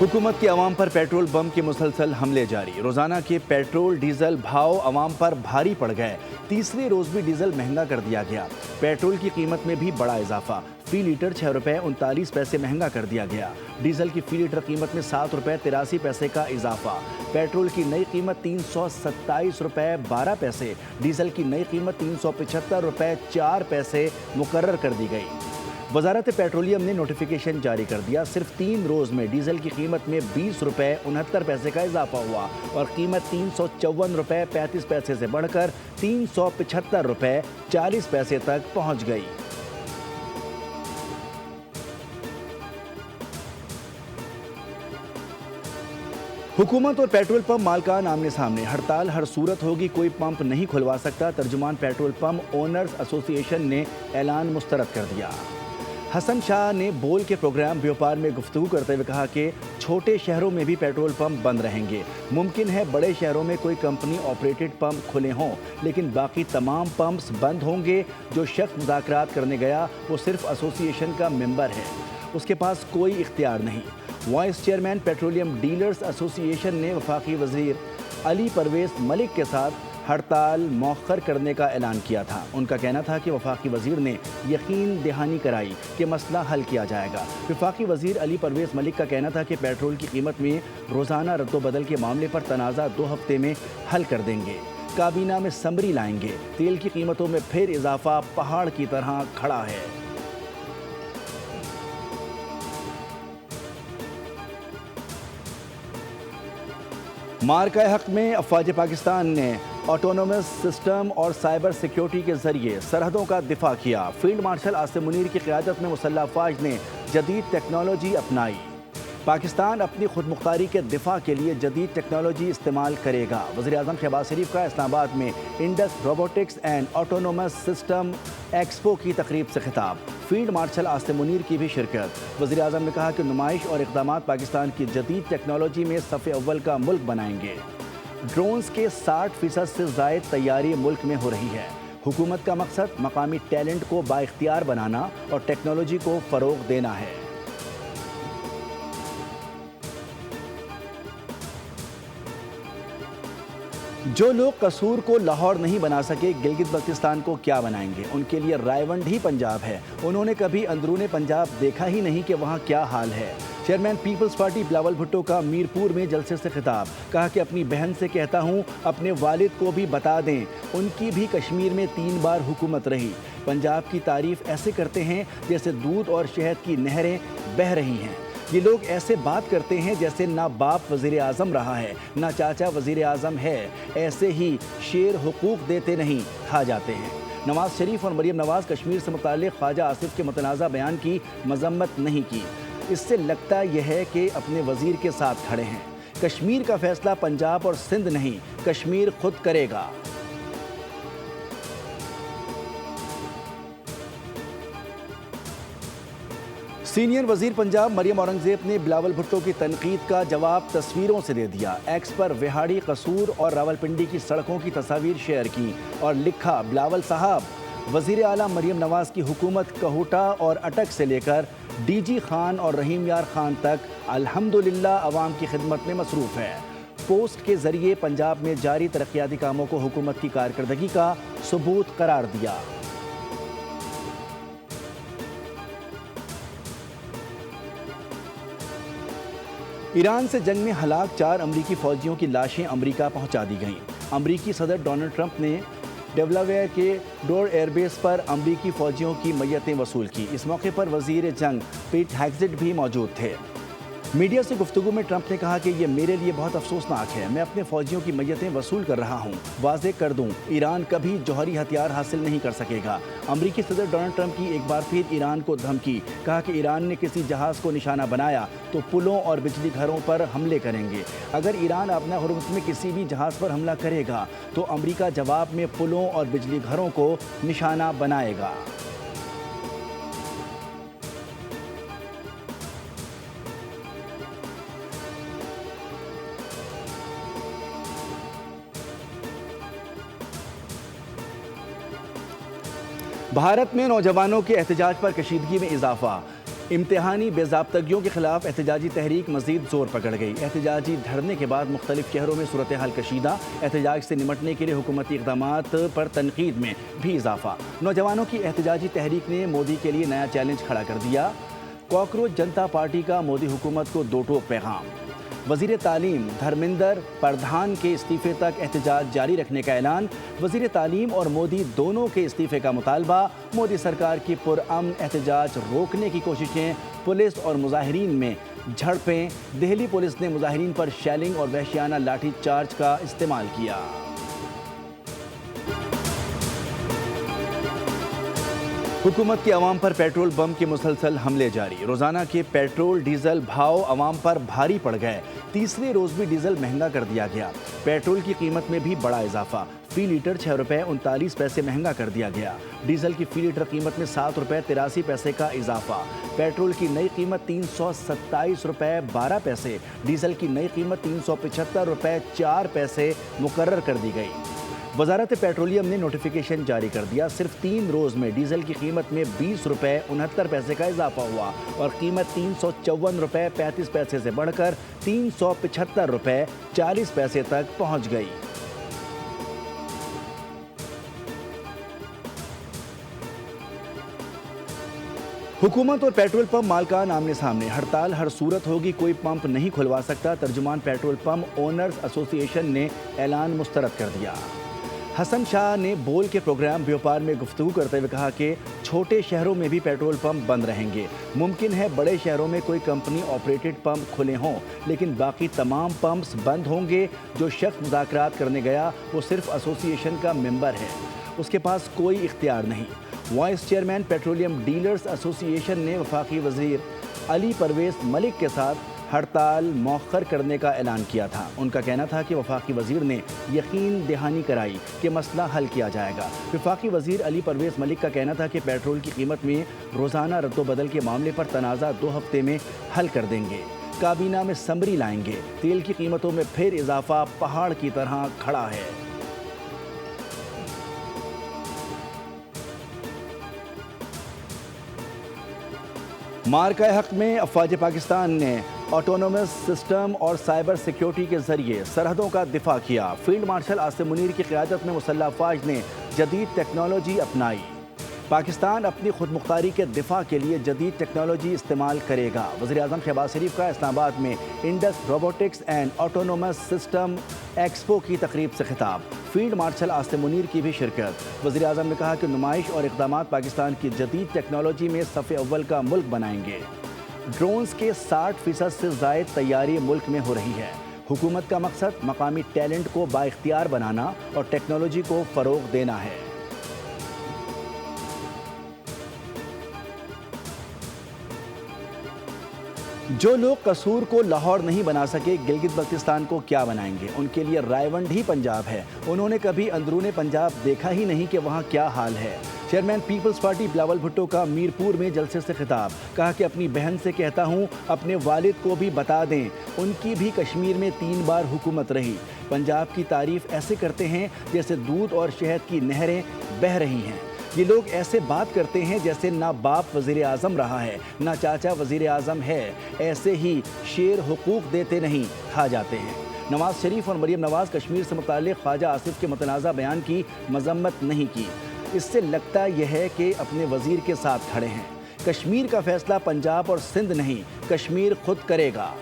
हुकूमत के अवाम पर पेट्रोल बम के मुसलसल हमले जारी। रोजाना के पेट्रोल डीजल भाव अवाम पर भारी पड़ गए। तीसरे रोज भी डीजल महंगा कर दिया गया। पेट्रोल की कीमत में भी बड़ा इजाफा। फी लीटर 6 रुपये 39 पैसे महंगा कर दिया गया। डीजल की फी लीटर कीमत में 7 रुपये 83 पैसे का इजाफा। पेट्रोल की नई कीमत 327 रुपये 12 पैसे, डीजल की नई कीमत 375 रुपये 4 पैसे मुकर्रर कर दी गई। वजारत पेट्रोलियम ने नोटिफिकेशन जारी कर दिया। सिर्फ 3 रोज़ में डीजल की कीमत में 20 रुपये 69 पैसे का इजाफा हुआ और कीमत 354 रुपये 35 पैसे से बढ़कर 375 रुपये 40 पैसे तक पहुंच गई। हुकूमत और पेट्रोल पंप मालकान आमने सामने। हड़ताल हर सूरत होगी, कोई पंप नहीं खुलवा सकता। तर्जुमान पेट्रोल पंप ओनर्स एसोसिएशन ने ऐलान मुस्तरद कर दिया। हसन शाह ने बोल के प्रोग्राम व्यापार में गुफ्तगू करते हुए कहा कि छोटे शहरों में भी पेट्रोल पंप बंद रहेंगे। मुमकिन है बड़े शहरों में कोई कंपनी ऑपरेटेड पंप खुले हों, लेकिन बाकी तमाम पंप्स बंद होंगे। जो शख्स मुज़ाकरात करने गया वो सिर्फ एसोसिएशन का मेंबर है, उसके पास कोई इख्तियार नहीं। Vice chairman petroleum dealers association ने वफाकी वज़ीर अली परवेज़ मलिक के साथ हड़ताल मौखर करने का ऐलान किया था। उनका कहना था कि वफाकी वज़ीर ने यकीन दहानी कराई कि मसला हल किया जाएगा। वफाकी वज़ीर अली परवेज़ मलिक का कहना था कि पेट्रोल की कीमत में रोज़ाना रद्दोबदल के मामले पर तनाज़ा 2 हफ्ते में हल कर देंगे। काबीना में समरी लाएंगे। तेल की कीमतों में फिर इजाफा पहाड़ की तरह खड़ा है। मार्का हक में अफवाज पाकिस्तान ने ऑटोनोमस सिस्टम और साइबर सिक्योरिटी के जरिए सरहदों का दिफा किया। फील्ड मार्शल आसिम मुनीर की क़यादत में मुसल्लह अफवाज ने जदीद टेक्नोलॉजी अपनाई। पाकिस्तान अपनी खुद मुख्तारी के दिफा के लिए जदीद टेक्नोलॉजी इस्तेमाल करेगा। वज़ीर-ए-आज़म शहबाज शरीफ का इस्लामाबाद में Indus robotics and autonomous system expo की तकरीब से खिताब। फील्ड मार्शल आसिम मुनीर की भी शिरकत। वज़ीर-ए-आज़म ने कहा कि नुमाइश और इक़दामात पाकिस्तान की जदीद टेक्नोलॉजी में सफ़े अव्वल का मुल्क बनाएंगे। ड्रोन्स के 60% से ज़ायद तैयारी मुल्क में हो रही है। हुकूमत का मकसद मकामी टैलेंट को बाइख्तियार बनाना और टेक्नोलॉजी को फ़रोग़ देना है। जो लोग कसूर को लाहौर नहीं बना सके, गिलगित बल्तिस्तान को क्या बनाएंगे। उनके लिए रायवंड ही पंजाब है। उन्होंने कभी अंदरूने पंजाब देखा ही नहीं कि वहाँ क्या हाल है। चेयरमैन पीपल्स पार्टी बिलावल भुट्टो का मीरपुर में जलसे से खिताब। कहा कि अपनी बहन से कहता हूँ अपने वालिद को भी बता दें, उनकी भी कश्मीर में 3 बार हुकूमत रही। पंजाब की तारीफ ऐसे करते हैं जैसे दूध और शहद की नहरें बह रही हैं। ये लोग ऐसे बात करते हैं जैसे ना बाप वज़ीर आज़म रहा है ना चाचा वज़ीर आज़म है। ऐसे ही शेर हुकूक देते नहीं खा जाते हैं। नवाज शरीफ और मरीम नवाज कश्मीर से मुताल्लिक़ ख्वाजा आसिफ के मुतनाज़ा बयान की मजम्मत नहीं की। इससे लगता यह है कि अपने वज़ीर के साथ खड़े हैं। कश्मीर का फैसला पंजाब और सिंध नहीं, कश्मीर खुद करेगा। सीनियर वज़ीर पंजाब मरियम औरंगज़ेब ने बिलावल भुट्टो की तनकीद का जवाब तस्वीरों से दे दिया। एक्स पर विहाड़ी, कसूर और रावलपिंडी की सड़कों की तस्वीर शेयर की और लिखा, बिलावल साहब, वज़ीर आला मरियम नवाज़ की हुकूमत कहूटा और अटक से लेकर डीजी खान और रहीम यार खान तक अल्हम्दुलिल्लाह अवाम की खिदमत में मसरूफ़ है। पोस्ट के ज़रिए पंजाब में जारी तरक्याती कामों को हुकूमत की कारकर्दगी का सबूत करार दिया। ईरान से जंग में हलाक 4 अमरीकी फ़ौजियों की लाशें अमरीका पहुंचा दी गईं। अमरीकी सदर डोनाल्ड ट्रंप ने डेलावेयर के डोर एयरबेस पर अमरीकी फ़ौजियों की मैयतें वसूल की। इस मौके पर वज़ीर जंग पीट हेग्सेट भी मौजूद थे। मीडिया से गुफ्तगू में ट्रंप ने कहा कि ये मेरे लिए बहुत अफसोसनाक है। मैं अपने फ़ौजियों की मैयतें वसूल कर रहा हूँ। वाज़ेह कर दूँ, ईरान कभी जौहरी हथियार हासिल नहीं कर सकेगा। अमरीकी सदर डोनाल्ड ट्रंप की एक बार फिर ईरान को धमकी। कहा कि ईरान ने किसी जहाज़ को निशाना बनाया तो पुलों और बिजली घरों पर हमले करेंगे। अगर ईरान अपना हुर्मुज़ में किसी भी जहाज़ पर हमला करेगा तो अमरीका जवाब में पुलों और बिजली घरों को निशाना बनाएगा। भारत में नौजवानों के एहतजाज पर कशीदगी में इजाफा। امتحانی بے-ضابطگیوں کے خلاف احتجاجی تحریک مزید زور پکڑ گئی۔ احتجاجی دھرنے کے بعد مختلف شہروں میں صورتحال کشیدہ، احتجاج سے نمٹنے کے لیے حکومتی اقدامات پر تنقید میں بھی اضافہ۔ نوجوانوں کی احتجاجی تحریک نے مودی کے لیے نیا چیلنج کھڑا کر دیا۔ کاکروچ جنتا پارٹی کا مودی حکومت کو دو ٹوک پیغام۔ وزیر تعلیم دھرمیندر پردھان کے استعفے تک احتجاج جاری رکھنے کا اعلان۔ وزیر تعلیم اور مودی دونوں کے استعفے کا مطالبہ۔ مودی سرکار کی پرامن احتجاج روکنے کی کوششیں، پولیس اور مظاہرین میں جھڑپیں۔ دہلی پولیس نے مظاہرین پر شیلنگ اور وحشیانہ لاٹھی چارج کا استعمال کیا۔ حکومت کے عوام پر پیٹرول بم کے مسلسل حملے جاری۔ روزانہ کے پیٹرول ڈیزل بھاؤ عوام پر بھاری پڑ گئے۔ تیسرے روز بھی ڈیزل مہنگا کر دیا گیا۔ پیٹرول کی قیمت میں بھی بڑا اضافہ، فی لیٹر 6 روپے 39 پیسے مہنگا کر دیا گیا۔ ڈیزل کی فی لیٹر قیمت میں 7 روپے 83 پیسے کا اضافہ۔ پیٹرول کی نئی قیمت 327 روپے 12 پیسے، ڈیزل کی نئی قیمت 375 روپے 4 پیسے مقرر کر دی گئی۔ وزارت پیٹرولیم نے نوٹیفیکیشن جاری کر دیا۔ صرف 3 روز میں ڈیزل کی قیمت میں 20 روپے 69 پیسے کا اضافہ ہوا اور قیمت 354 روپے 35 پیسے سے بڑھ کر 375 روپے 40 پیسے تک پہنچ گئی۔ حکومت اور پیٹرول پمپ مالکان آمنے سامنے، ہڑتال ہر صورت ہوگی، کوئی پمپ نہیں کھلوا سکتا، ترجمان پیٹرول پمپ اونرز ایسوسی ایشن نے اعلان مسترد کر دیا۔ حسن شاہ نے بول کے پروگرام بیوپار میں گفتگو کرتے ہوئے کہا کہ چھوٹے شہروں میں بھی پیٹرول پمپ بند رہیں گے۔ ممکن ہے بڑے شہروں میں کوئی کمپنی آپریٹڈ پمپ کھلے ہوں، لیکن باقی تمام پمپس بند ہوں گے۔ جو شخص مذاکرات کرنے گیا وہ صرف ایسوسی ایشن کا ممبر ہے، اس کے پاس کوئی اختیار نہیں۔ وائس چیئرمین پیٹرولیم ڈیلرز ایسوسی ایشن نے وفاقی وزیر علی پرویز ملک کے ساتھ ہڑتال مؤخر کرنے کا اعلان کیا تھا۔ ان کا کہنا تھا کہ وفاقی وزیر نے یقین دہانی کرائی کہ مسئلہ حل کیا جائے گا۔ وفاقی وزیر علی پرویز ملک کا کہنا تھا کہ پیٹرول کی قیمت میں روزانہ رد و بدل کے معاملے پر تنازع 2 ہفتے میں حل کر دیں گے۔ کابینہ میں سمری لائیں گے۔ تیل کی قیمتوں میں پھر اضافہ پہاڑ کی طرح کھڑا ہے۔ مارکہ حق میں افواج پاکستان نے آٹونومس سسٹم اور سائبر سیکیورٹی کے ذریعے سرحدوں کا دفاع کیا۔ فیلڈ مارشل عاصم منیر کی قیادت میں مسلح افواج نے جدید ٹیکنالوجی اپنائی۔ پاکستان اپنی خود مختاری کے دفاع کے لیے جدید ٹیکنالوجی استعمال کرے گا۔ وزیر اعظم شہباز شریف کا اسلام آباد میں Indus robotics and autonomous system expo کی تقریب سے خطاب۔ فیلڈ مارشل عاصم منیر کی بھی شرکت۔ وزیر اعظم نے کہا کہ نمائش اور اقدامات پاکستان کی جدید ٹیکنالوجی میں صف اول کا ملک بنائیں گے۔ ڈرونز کے 60% سے زائد تیاری ملک میں ہو رہی ہے۔ حکومت کا مقصد مقامی ٹیلنٹ کو بااختیار بنانا اور ٹیکنالوجی کو فروغ دینا ہے۔ جو لوگ قصور کو لاہور نہیں بنا سکے، گلگت بلتستان کو کیا بنائیں گے؟ ان کے لیے رائے ہی پنجاب ہے۔ انہوں نے کبھی اندرون پنجاب دیکھا ہی نہیں کہ وہاں کیا حال ہے۔ چیئرمین پیپلز پارٹی بلاول بھٹو کا میرپور میں جلسے سے خطاب۔ کہا کہ اپنی بہن سے کہتا ہوں اپنے والد کو بھی بتا دیں، ان کی بھی کشمیر میں 3 بار حکومت رہی۔ پنجاب کی تعریف ایسے کرتے ہیں جیسے دودھ اور شہد کی نہریں بہہ رہی ہیں۔ یہ لوگ ایسے بات کرتے ہیں جیسے نہ باپ وزیر اعظم رہا ہے نہ چاچا وزیر اعظم ہے۔ ایسے ہی شیر حقوق دیتے نہیں کھا جاتے ہیں۔ نواز شریف اور مریم نواز کشمیر سے متعلق خواجہ آصف کے متنازع بیان کی مذمت نہیں کی۔ اس سے لگتا یہ ہے کہ اپنے وزیر کے ساتھ کھڑے ہیں۔ کشمیر کا فیصلہ پنجاب اور سندھ نہیں، کشمیر خود کرے گا۔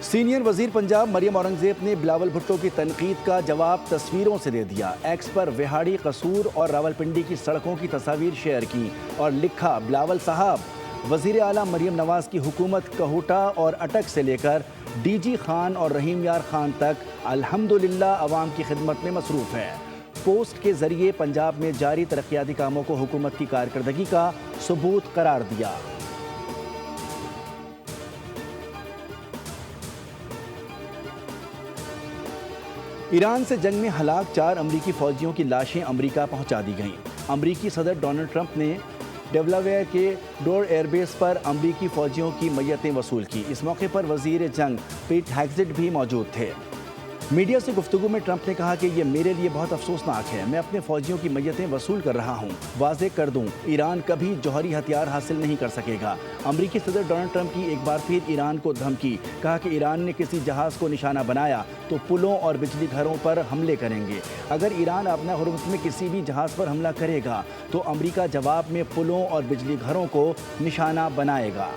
سینئر وزیر پنجاب مریم اورنگزیب نے بلاول بھٹو کی تنقید کا جواب تصویروں سے دے دیا۔ ایکس پر وہاڑی، قصور اور راولپنڈی کی سڑکوں کی تصاویر شیئر کی اور لکھا، بلاول صاحب، وزیر اعلیٰ مریم نواز کی حکومت کہوٹا اور اٹک سے لے کر ڈی جی خان اور رحیم یار خان تک الحمدللہ عوام کی خدمت میں مصروف ہے۔ پوسٹ کے ذریعے پنجاب میں جاری ترقیاتی کاموں کو حکومت کی کارکردگی کا ثبوت قرار دیا۔ ایران سے جنگ میں ہلاک 4 امریکی فوجیوں کی لاشیں امریکہ پہنچا دی گئیں۔ امریکی صدر ڈونلڈ ٹرمپ نے ڈیلاویئر کے ڈور ایئر بیس پر امریکی فوجیوں کی میتیں وصول کی۔ اس موقع پر وزیر جنگ پیٹ ہیگزٹ بھی موجود تھے۔ मीडिया से गुफ्तगू में ट्रंप ने कहा कि ये मेरे लिए बहुत अफसोसनाक है। मैं अपने फौजियों की मय्यतें वसूल कर रहा हूँ। वाज़ेह कर दूँ, ईरान कभी जौहरी हथियार हासिल नहीं कर सकेगा। अमरीकी सदर डोनाल्ड ट्रंप की एक बार फिर ईरान को धमकी। कहा कि ईरान ने किसी जहाज़ को निशाना बनाया तो पुलों और बिजली घरों पर हमले करेंगे। अगर ईरान अपना हुर्मुज़ में किसी भी जहाज़ पर हमला करेगा तो अमरीका जवाब में पुलों और बिजली घरों को निशाना बनाएगा।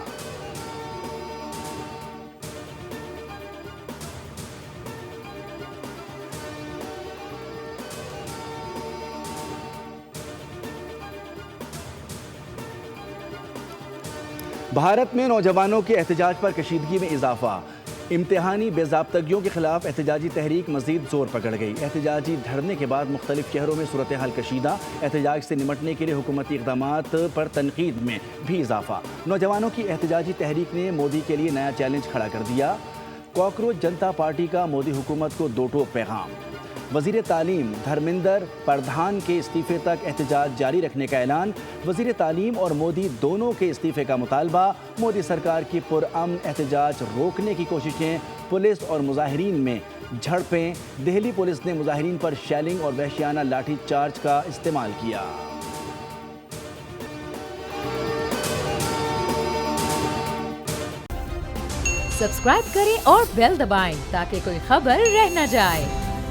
भारत में नौजवानों के एहतजाज पर कशीदगी में इजाफा। इम्तिहानी बेज़ाब्तगियों के खिलाफ एहतजाजी तहरीक मज़ीद जोर पकड़ गई। एहतजाजी धरने के बाद मुख्तलिफ शहरों में सूरत हाल कशीदा। एहतजाज से निमटने के लिए हुकूमती इक़दामात पर तनकीद में भी इजाफा। नौजवानों की एहतजाजी तहरीक ने मोदी के लिए नया चैलेंज खड़ा कर दिया। कॉकरोच जनता पार्टी का मोदी हुकूमत को दो टोक पैगाम। वज़ीर तालीम धर्मेंद्र प्रधान के इस्तीफ़े तक एहतजाज जारी रखने का ऐलान। वज़ीर तालीम और मोदी दोनों के इस्तीफ़े का मुतालबा। मोदी सरकार की पुरअमन एहतजाज रोकने की कोशिशें। पुलिस और मुजाहिरीन में झड़पें। दिल्ली पुलिस ने मुजाहिरीन पर शेलिंग और वहशियाना लाठी चार्ज का इस्तेमाल किया। सब्सक्राइब करें और बेल दबाएं ताकि कोई खबर रह न जाए।